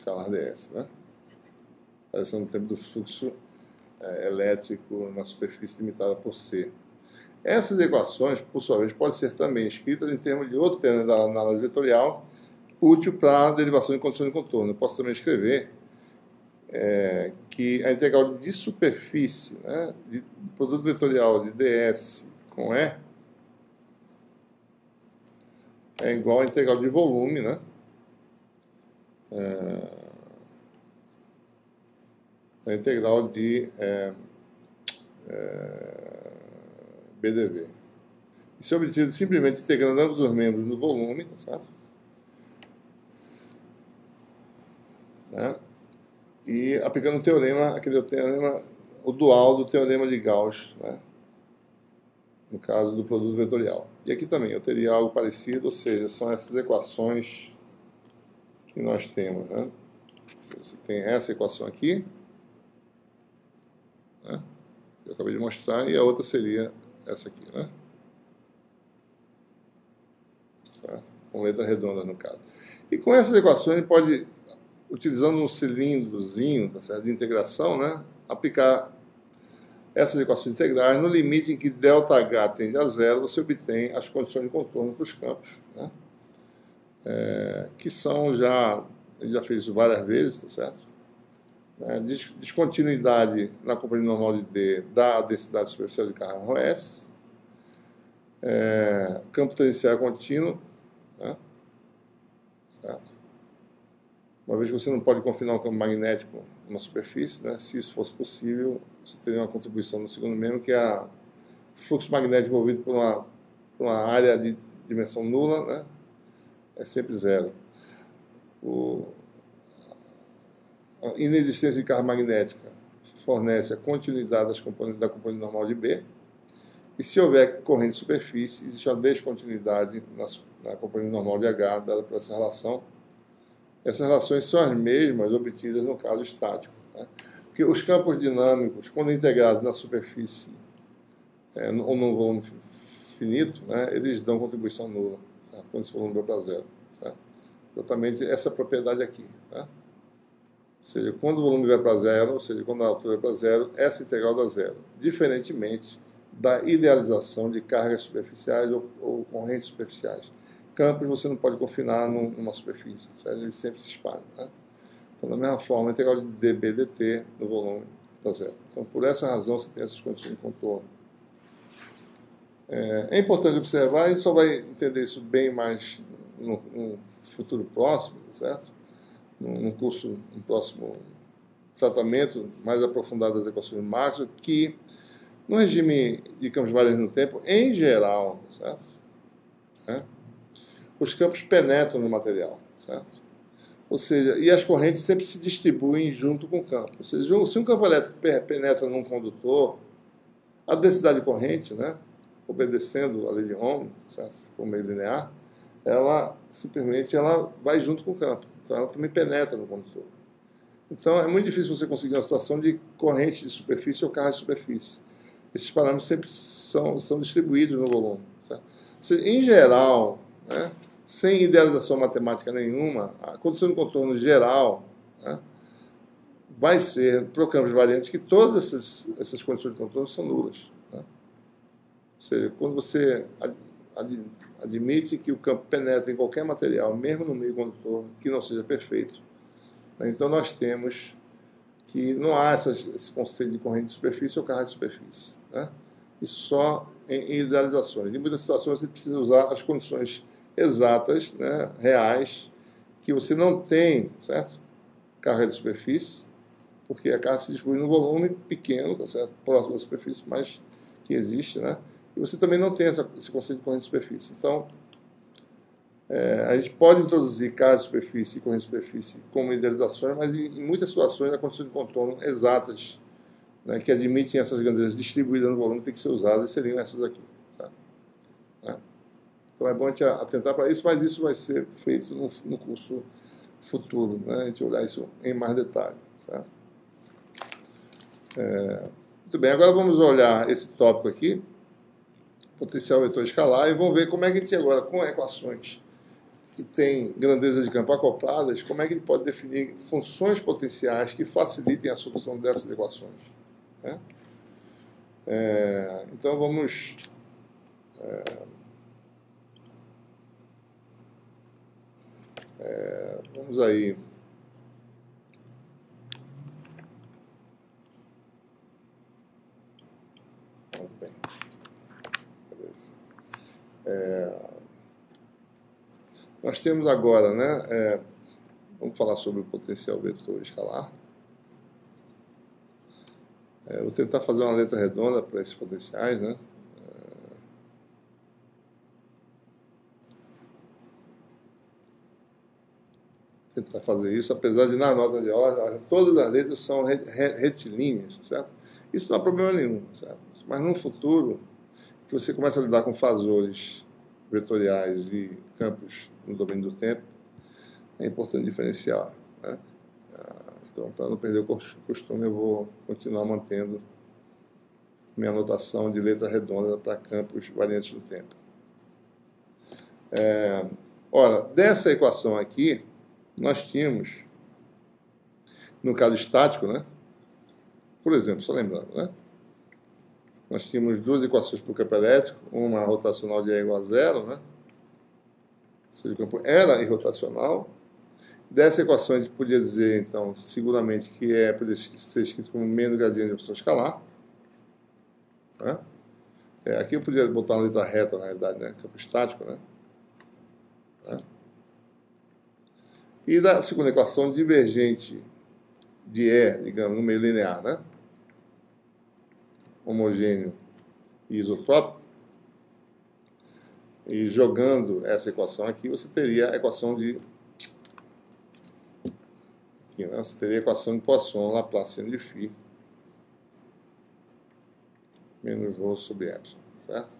escalar ds, né? Aparecendo no tempo do fluxo elétrico na superfície limitada por C. Essas equações, por sua vez, podem ser também escritas em termos de outro termo da análise vetorial, útil para a derivação de condições de contorno. Eu posso também escrever que a integral de superfície, né, de produto vetorial de ds com E é igual à integral de volume, né, a integral de BdV. Isso é obtido simplesmente integrando ambos os membros no volume, tá certo? Né? E aplicando o teorema, o dual do teorema de Gauss, né? No caso do produto vetorial. E aqui também eu teria algo parecido, ou seja, são essas equações que nós temos, né? Você tem essa equação aqui, né? Eu acabei de mostrar, e a outra seria essa aqui, né? Certo? Com letra redonda no caso. E com essas equações, ele pode, utilizando um cilindrozinho, tá certo, de integração, né, aplicar essas equações integrais no limite em que ΔH tende a zero, você obtém as condições de contorno para os campos, né, que são já, ele já fez isso várias vezes, tá certo? Descontinuidade na companhia normal de D dá a densidade superficial de carga ρS, campo tangencial contínuo, né, certo? Uma vez que você não pode confinar um campo magnético numa superfície, né, se isso fosse possível, você teria uma contribuição no segundo membro, que é o fluxo magnético envolvido por uma área de dimensão nula, né, é sempre zero. A inexistência de carga magnética fornece a continuidade das componentes da componente normal de B, e se houver corrente de superfície, existe uma descontinuidade na componente normal de H, dada por essa relação. Essas relações são as mesmas obtidas no caso estático, né? Porque os campos dinâmicos, quando integrados na superfície ou num volume finito, né, eles dão contribuição nula, certo? Quando esse volume vai para zero, certo? Exatamente essa propriedade aqui, né? Ou seja, quando o volume vai para zero, ou seja, quando a altura vai para zero, essa integral dá zero, diferentemente da idealização de cargas superficiais ou correntes superficiais. Campos você não pode confinar numa superfície, certo? Eles sempre se espalham, né? Então, da mesma forma, a integral de dB dt no volume está zero. Então, por essa razão, você tem essas condições de contorno. É importante observar, a gente só vai entender isso bem mais no futuro próximo, certo? No próximo tratamento mais aprofundado das equações de Maxwell, que no regime de campos variantes no tempo, em geral, certo? Os campos penetram no material, certo? Ou seja, e as correntes sempre se distribuem junto com o campo. Ou seja, se um campo elétrico penetra num condutor, a densidade de corrente, né, obedecendo a lei de Ohm, certo? Por meio linear, ela simplesmente vai junto com o campo. Então ela também penetra no condutor. Então é muito difícil você conseguir uma situação de corrente de superfície ou carga de superfície. Esses parâmetros sempre são distribuídos no volume, certo? Ou seja, em geral, né, sem idealização matemática nenhuma, a condição de contorno geral, né, vai ser, para campos variantes, que todas essas condições de contorno são nulas, né? Ou seja, quando você admite que o campo penetra em qualquer material, mesmo no meio condutor, que não seja perfeito, né, então nós temos que não há esse conceito de corrente de superfície ou carga de superfície, né? E só em idealizações. Em muitas situações você precisa usar as condições exatas, né, reais, que você não tem, certo? Carga de superfície, porque a carga se distribui num volume pequeno, tá certo? Próximo da superfície, mas que existe, né? E você também não tem esse conceito de corrente de superfície. Então, a gente pode introduzir carga de superfície e corrente de superfície como idealizações, mas em muitas situações a condição de contorno exatas, né, que admitem essas grandezas distribuídas no volume tem que ser usadas, e seriam essas aqui, certo? Então é bom a gente atentar para isso, mas isso vai ser feito no curso futuro, né? A gente olhar isso em mais detalhe, certo? Muito bem, agora vamos olhar esse tópico aqui, potencial vetor escalar, e vamos ver como é que a gente agora, com equações que tem grandeza de campo acopladas, como é que ele pode definir funções potenciais que facilitem a solução dessas equações? Né? Então vamos aí. Muito bem. Beleza. Nós temos agora, né? Vamos falar sobre o potencial vetor escalar. Vou tentar fazer uma letra redonda para esses potenciais, né? Tentar fazer isso, apesar de na nota de aula todas as letras são retilíneas, certo? Isso não há problema nenhum, certo? Mas no futuro, que você começa a lidar com fasores vetoriais e campos no domínio do tempo, é importante diferenciar, né? Então, para não perder o costume, eu vou continuar mantendo minha anotação de letra redonda para campos variantes do tempo. Ora, dessa equação aqui, nós tínhamos, no caso estático, né? Por exemplo, só lembrando, né? Nós tínhamos duas equações para o campo elétrico, uma rotacional de E igual a zero, né? Ou seja, o campo era irrotacional. Dessa equação a gente podia dizer, então, seguramente que poderia ser escrito como menos gradiente de opção escalar. Né? Aqui eu podia botar uma letra reta, na realidade, né? Campo estático, né? E da segunda equação, divergente de E, digamos, no meio linear, né? Homogêneo e isotrópico. E jogando essa equação aqui, você teria a equação de... Aqui, né? Você teria a equação de Poisson, Laplaciano de Phi, menos ρ sobre epsilon, certo?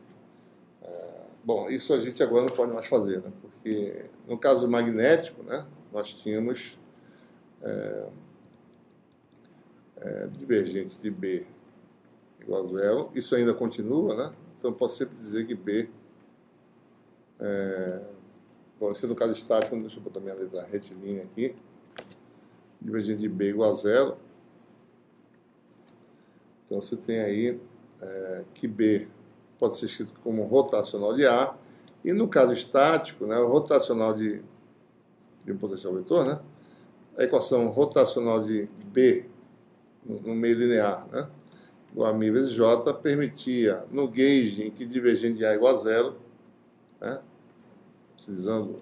Bom, isso a gente agora não pode mais fazer, né? Porque no caso do magnético, né, nós tínhamos divergente de B igual a zero. Isso ainda continua, né? Então eu posso sempre dizer que B... Bom, isso é no caso estático, deixa eu botar minha letra retilínea aqui. Divergente de B igual a zero. Então você tem aí que B pode ser escrito como rotacional de A, e no caso estático, né, o rotacional de um potencial vetor, né, a equação rotacional de B no meio linear, né, igual a μ vezes J, permitia, no gauge em que divergente de A igual a zero, né, utilizando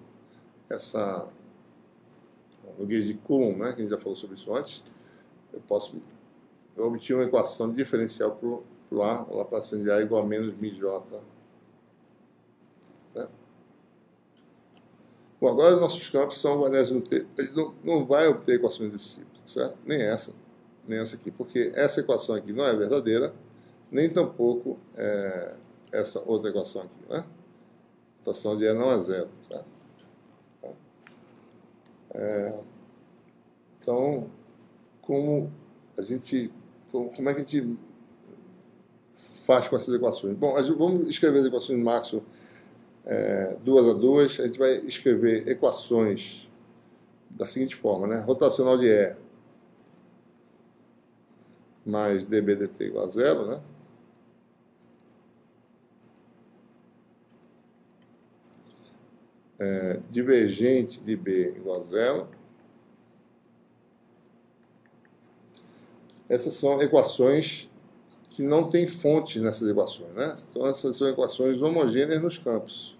no gauge de Coulomb, né, que a gente já falou sobre isso antes, eu obtive uma equação diferencial para o A, o Laplaciano de A igual a menos μJ. Né? Bom, agora os nossos campos são variáveis no tempo. A gente não vai obter equações desse tipo, certo? Nem essa aqui, porque essa equação aqui não é verdadeira, nem tampouco essa outra equação aqui, né? A rotação de E não é zero, certo? Então, como é que a gente faz com essas equações? Bom, vamos escrever as equações de Maxwell 2 a 2. A gente vai escrever equações da seguinte forma, né? Rotacional de E mais dB dt igual a zero, né? Divergente de B igual a zero. Essas são equações que não têm fontes nessas equações, né? Então essas são equações homogêneas nos campos.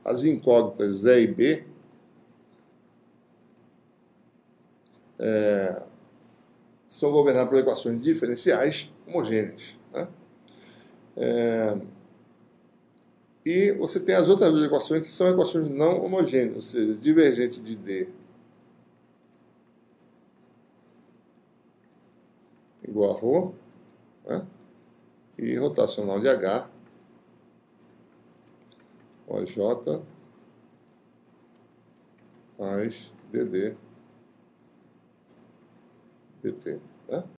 As incógnitas E e B são governadas por equações diferenciais homogêneas, né? E você tem as outras duas equações que são equações não homogêneas, ou seja, divergente de D igual a ρ, né? E rotacional de H igual a J mais dd dt. Né?